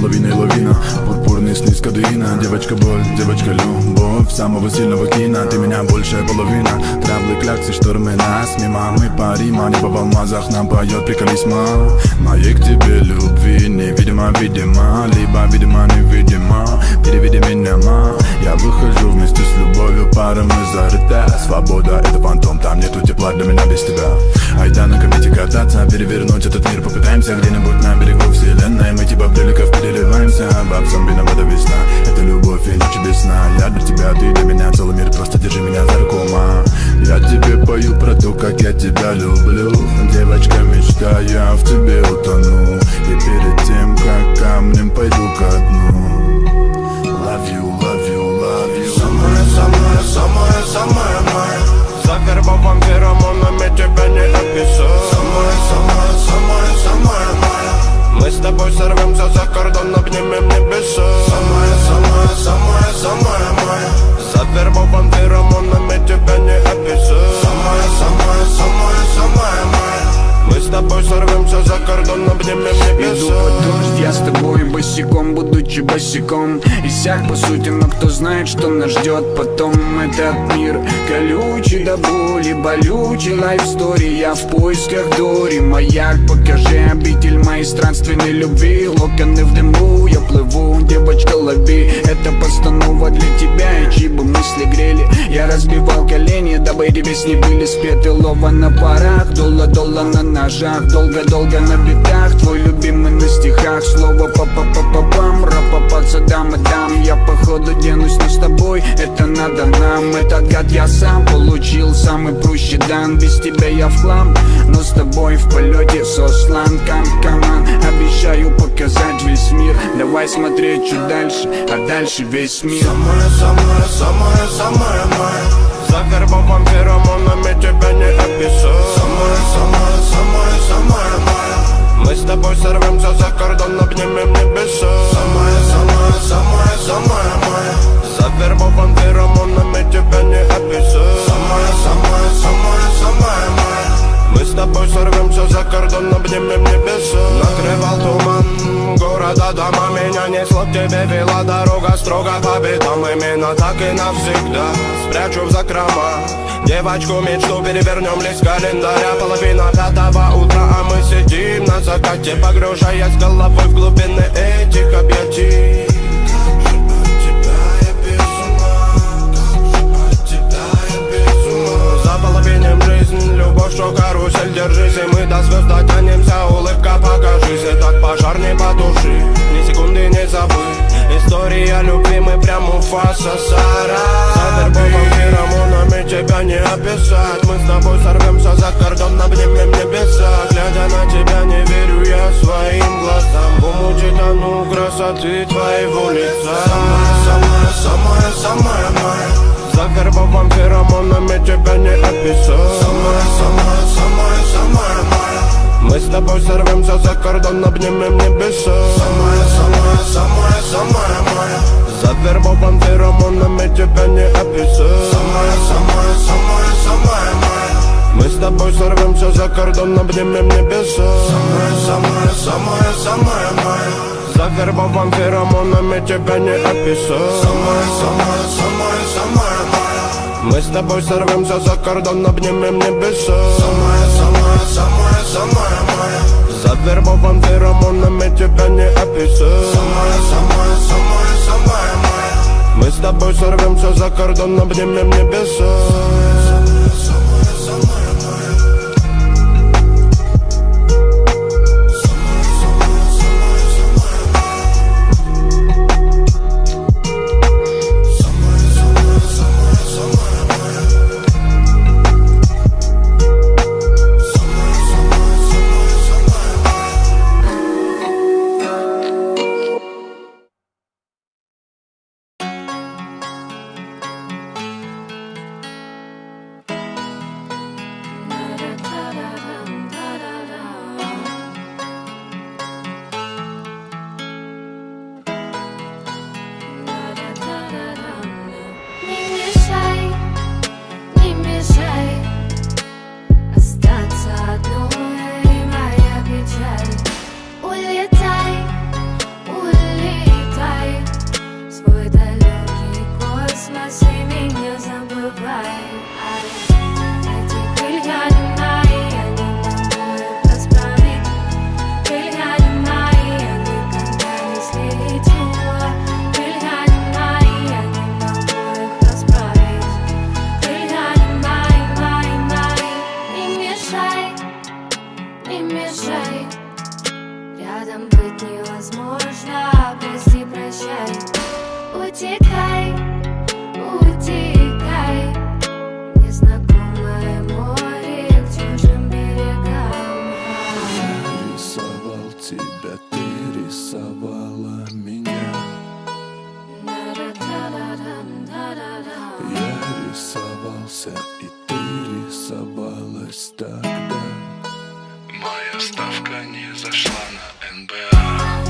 половиной лавина. Пурпурный сны с кадеина. Девочка боль, девочка любовь самого сильного кино. Ты меня большая половина. Траблы, кляксы, штормы нас мимо. Мы парима, небо в алмазах нам поет приколисма. Моей к тебе любви невидимо, видимо. Либо видимо, невидимо. Переведи меня, ма. Я выхожу вместе с любовью, пара мы зарыта. Свобода — это фантом, там нету тепла для меня без тебя. Айда на комете кататься, перевернуть этот мир попытаемся. Где-нибудь на берегу вселенной мы типа приликов переливаемся. Бабсом виновата весна, это любовь и ночь без сна. Я для тебя, ты для меня, целый мир, просто держи меня за руку, ма. Я тебе пою про то, как я тебя люблю. Девочка, мечта, я в тебе утону. И перед тем, как камнем пойду ко дну. Love you, love you, love you. Самая, самая, самая, самая моя. Завербован феромонами, тебя не описать. Самая, самая, самая, самая моя. Мы с тобой сорвемся за кордон, обнимем небеса. Самая, самая, самая, самая моя. Завербован феромонами, тебя не описать. Самая, самая, самая, самая моя. Мы с тобой сорвемся за кордон, обнимем небеса. Иду под дождь, я с тобой босиком, будучи босиком. Иссяк по сути, но кто знает, что нас ждет потом. Этот мир колючий до боли, болючий лайфстори. Я в поисках Дори, маяк, покажи обитель моей странственной любви. Локоны в дыму, я плыву, девочка, лови. Это постанова для тебя, и чьи бы мысли грели. Я разбивал колени, дабы эти песни были спеты. Лова на парах, дола на ножах. Долго-долго на битах, твой любимый на стихах. Слово па-па-па-па-пам, ра-па-па, дам и дам. Я походу денусь, но с тобой это надо нам. Этот гад я сам получил, самый прущий дан. Без тебя я в хлам, но с тобой в полете сослан. Каман, обещаю показать весь мир. Давай смотреть чуть дальше, а дальше весь мир. Самая, самая, самая, самая моя. Завербован феромонами, тебя не описать. Самая, самая, самая, самая моя. Мы с тобой сорвемся за кордон, обнимем небеса. Самая, самая, самая, самая моя. Завербован феромонами, тебя не описать. Самая, самая, самая, самая моя. Мы с тобой сорвемся за кордон, обнимем небеса. Накрывал туман города, дома. Меня несло к тебе, вела дорога строго по битам. Именно так и навсегда спрячу в закрома девочку мечту, перевернем лист календаря. Половина пятого утра, а мы сидим на закате, погружаясь головой в глубины этих объятий. Заполовиним жизнь, любовь, что карусель, держись. И мы до звезд дотянемся, улыбка, покажись. И так пожар не потуши, ни секунды не забыть. История любви, мы прям Муфаса, Сара. Завербован феромонами, тебя не описать. Мы с тобой сорвемся за кордон, обнимем небеса. Глядя на тебя, не верю я своим глазам. В умуте тону красоты твоего лица. Самая, самая, самая, самая моя. Завербован феромонами, тебя не описать. Самая, самая, самая, самая моя. Мы с тобой сорвемся за кордон, обнимем небеса. Самая, самая, самая, самая моя. Завербован феромонами, тебя не описать. Самая, самая, самая, самая моя. Мы с тобой сорвемся за кордон, обнимем небеса. Самая, самая, самая, самая моя. Завербован феромонами, тебя не описать. Самая, самая, самая, самая моя. Мы с тобой сорвемся за кордон, обнимем небеса. Самая, самая, самая, самая моя. Завербован феромонами, тебя не описать. Самая, самая, самая, самая моя. Мы с тобой сорвемся за кордон, обнимем небеса. мешай. Рядом быть невозможно, прости, прощай. Утекай, утекай, незнакомое море к чужим берегам. Я рисовал тебя, ты рисовала меня. Я рисовался, и ты рисовалась тогда. Моя ставка не зашла на НБА.